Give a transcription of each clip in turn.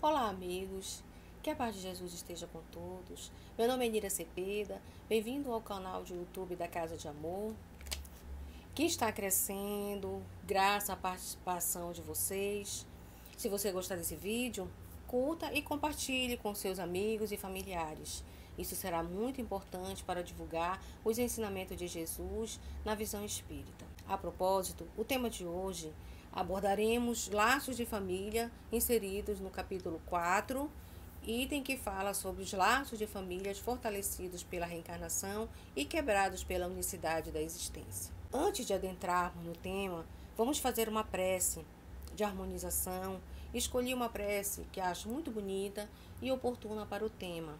Olá, amigos. Que a paz de Jesus esteja com todos. Meu nome é Nira Cepeda. Bem-vindo ao canal de YouTube da Casa de Amor, que está crescendo graças à participação de vocês. Se você gostar desse vídeo, curta e compartilhe com seus amigos e familiares. Isso será muito importante para divulgar os ensinamentos de Jesus na visão espírita. A propósito, o tema de hoje abordaremos laços de família inseridos no capítulo 4, item que fala sobre os laços de famílias fortalecidos pela reencarnação e quebrados pela unicidade da existência. Antes de adentrarmos no tema, vamos fazer uma prece de harmonização. Escolhi uma prece que acho muito bonita e oportuna para o tema,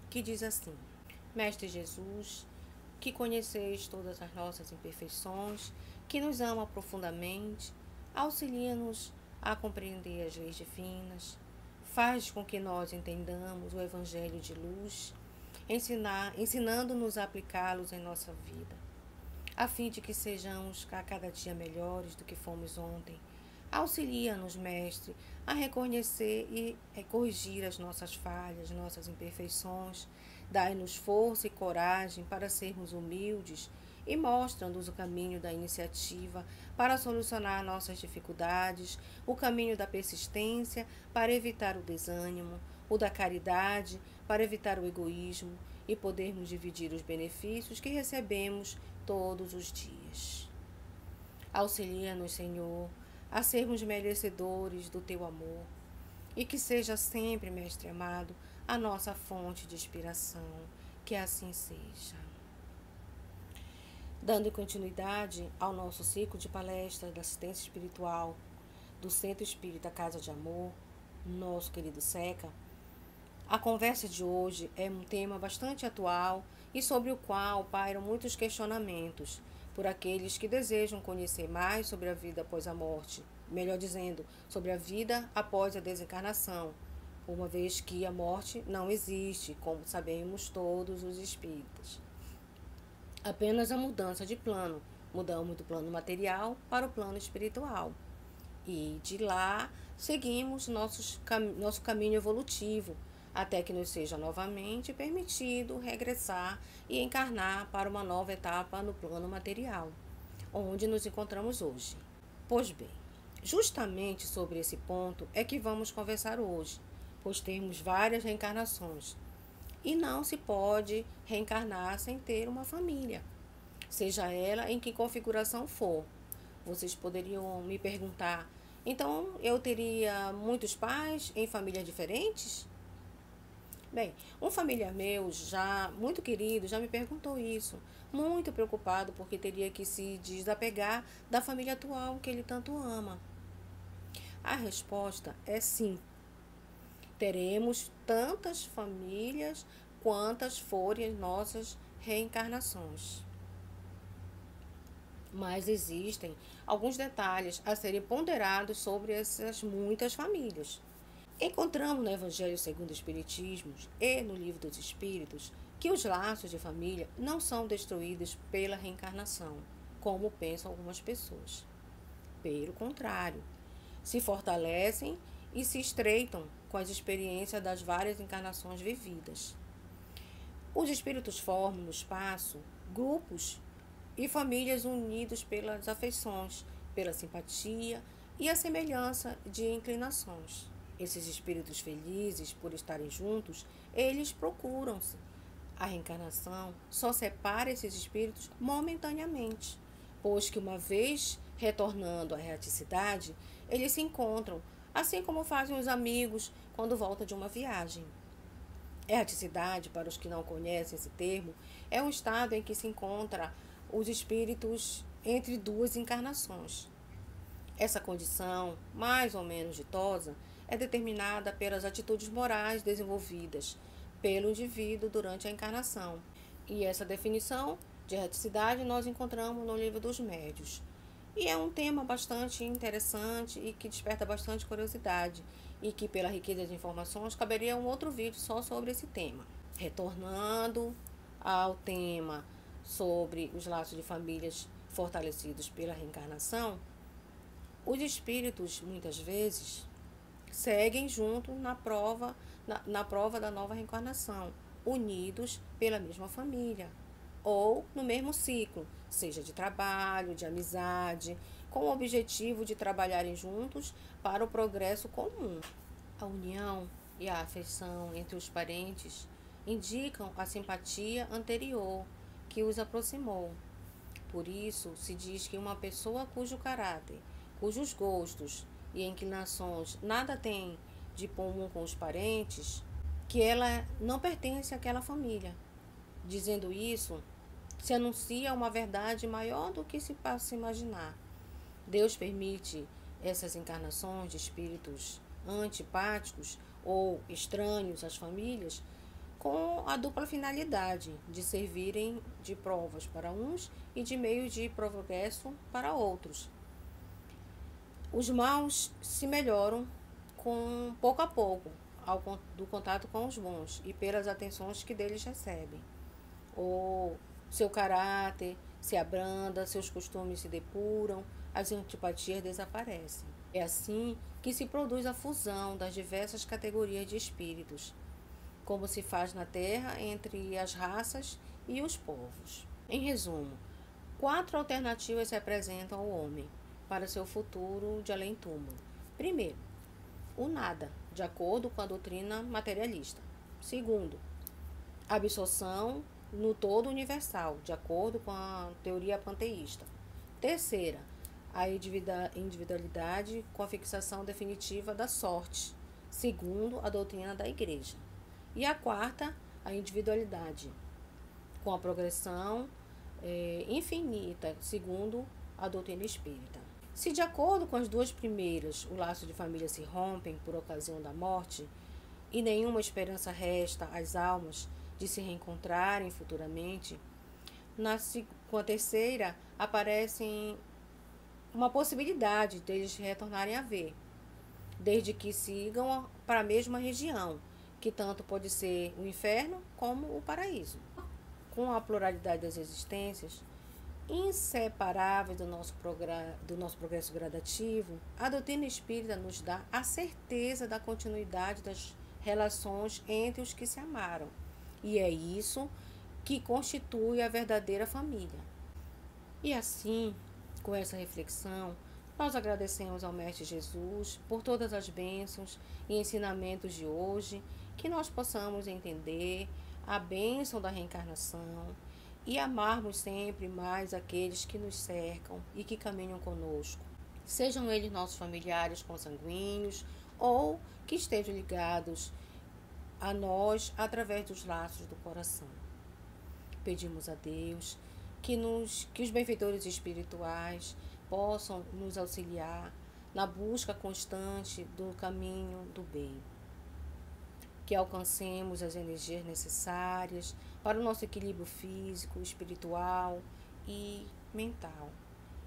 que diz assim: Mestre Jesus, que conheceis todas as nossas imperfeições, que nos ama profundamente, auxilia-nos a compreender as leis divinas, faz com que nós entendamos o Evangelho de luz, ensinando-nos a aplicá-los em nossa vida, a fim de que sejamos a cada dia melhores do que fomos ontem. Auxilia-nos, Mestre, a reconhecer e corrigir as nossas falhas, nossas imperfeições. Dai-nos força e coragem para sermos humildes e mostra-nos o caminho da iniciativa para solucionar nossas dificuldades, o caminho da persistência para evitar o desânimo, o da caridade para evitar o egoísmo e podermos dividir os benefícios que recebemos todos os dias. Auxilia-nos, Senhor, a sermos merecedores do Teu amor e que seja sempre, Mestre amado, a nossa fonte de inspiração. Que assim seja. Dando continuidade ao nosso ciclo de palestras da assistência espiritual do Centro Espírita Casa de Amor, nosso querido Seca, a conversa de hoje é um tema bastante atual e sobre o qual pairam muitos questionamentos por aqueles que desejam conhecer mais sobre a vida após a morte, melhor dizendo, sobre a vida após a desencarnação, uma vez que a morte não existe, como sabemos todos os espíritas. Apenas a mudança de plano. Mudamos do plano material para o plano espiritual. E de lá seguimos nosso caminho evolutivo, até que nos seja novamente permitido regressar e encarnar para uma nova etapa no plano material, onde nos encontramos hoje. Pois bem, justamente sobre esse ponto é que vamos conversar hoje, pois temos várias reencarnações. E não se pode reencarnar sem ter uma família, seja ela em que configuração for. Vocês poderiam me perguntar: então eu teria muitos pais em famílias diferentes? Bem, um familiar meu, já muito querido, já me perguntou isso, muito preocupado porque teria que se desapegar da família atual que ele tanto ama. A resposta é sim. Teremos tantas famílias quantas forem nossas reencarnações. Mas existem alguns detalhes a serem ponderados sobre essas muitas famílias. Encontramos no Evangelho segundo o Espiritismo e no Livro dos Espíritos que os laços de família não são destruídos pela reencarnação, como pensam algumas pessoas. Pelo contrário, se fortalecem e se estreitam com as experiências das várias encarnações vividas. Os espíritos formam no espaço grupos e famílias unidos pelas afeições, pela simpatia e a semelhança de inclinações. Esses espíritos felizes por estarem juntos, eles procuram-se. A reencarnação só separa esses espíritos momentaneamente, pois que uma vez retornando à erraticidade, eles se encontram, assim como fazem os amigos quando voltam de uma viagem. Erraticidade, para os que não conhecem esse termo, é um estado em que se encontra os espíritos entre duas encarnações. Essa condição, mais ou menos ditosa, é determinada pelas atitudes morais desenvolvidas pelo indivíduo durante a encarnação. E essa definição de erraticidade nós encontramos no Livro dos Médiuns. E é um tema bastante interessante e que desperta bastante curiosidade e que, pela riqueza de informações, caberia um outro vídeo só sobre esse tema. Retornando ao tema sobre os laços de famílias fortalecidos pela reencarnação, os espíritos, muitas vezes, seguem junto na prova da nova reencarnação, unidos pela mesma família ou no mesmo ciclo, seja de trabalho, de amizade, com o objetivo de trabalharem juntos para o progresso comum. A união e a afeição entre os parentes indicam a simpatia anterior que os aproximou. Por isso, se diz que uma pessoa cujo caráter, cujos gostos e inclinações nada tem de comum com os parentes, que ela não pertence àquela família. Dizendo isso, se anuncia uma verdade maior do que se possa imaginar. Deus permite essas encarnações de espíritos antipáticos ou estranhos às famílias com a dupla finalidade de servirem de provas para uns e de meio de progresso para outros. Os maus se melhoram com pouco a pouco do contato com os bons e pelas atenções que deles recebem. O seu caráter se abranda, seus costumes se depuram, as antipatias desaparecem. É assim que se produz a fusão das diversas categorias de espíritos, como se faz na Terra entre as raças e os povos. Em resumo, 4 alternativas se apresentam ao homem para seu futuro de além-túmulo. Primeiro, o nada, de acordo com a doutrina materialista. Segundo, a absorção no todo universal, de acordo com a teoria panteísta. Terceira, a individualidade com a fixação definitiva da sorte, segundo a doutrina da Igreja. E a quarta, a individualidade, com a progressão infinita, segundo a doutrina espírita. Se de acordo com as duas primeiras, o laço de família se rompem por ocasião da morte, e nenhuma esperança resta às almas de se reencontrarem futuramente, com a terceira aparece uma possibilidade deles retornarem a ver, desde que sigam para a mesma região, que tanto pode ser o inferno como o paraíso. Com a pluralidade das existências, inseparáveis do nosso progresso gradativo, a doutrina espírita nos dá a certeza da continuidade das relações entre os que se amaram. E é isso que constitui a verdadeira família. E assim, com essa reflexão, nós agradecemos ao Mestre Jesus por todas as bênçãos e ensinamentos de hoje, que nós possamos entender a bênção da reencarnação e amarmos sempre mais aqueles que nos cercam e que caminham conosco, sejam eles nossos familiares consanguíneos ou que estejam ligados a nós através dos laços do coração. Pedimos a Deus que os benfeitores espirituais possam nos auxiliar na busca constante do caminho do bem, que alcancemos as energias necessárias para o nosso equilíbrio físico, espiritual e mental,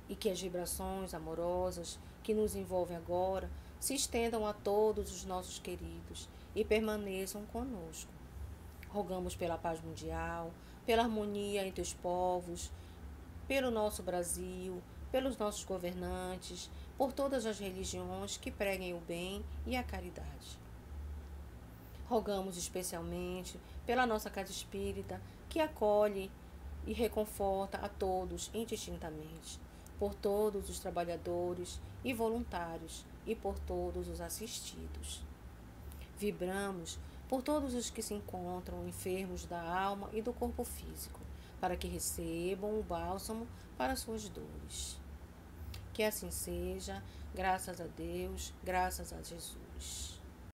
e que as vibrações amorosas que nos envolvem agora se estendam a todos os nossos queridos e permaneçam conosco. Rogamos pela paz mundial, pela harmonia entre os povos, pelo nosso Brasil, pelos nossos governantes, por todas as religiões que preguem o bem e a caridade. Rogamos especialmente pela nossa casa espírita, que acolhe e reconforta a todos indistintamente, por todos os trabalhadores e voluntários e por todos os assistidos. Vibramos por todos os que se encontram enfermos da alma e do corpo físico, para que recebam o bálsamo para suas dores. Que assim seja, graças a Deus, graças a Jesus.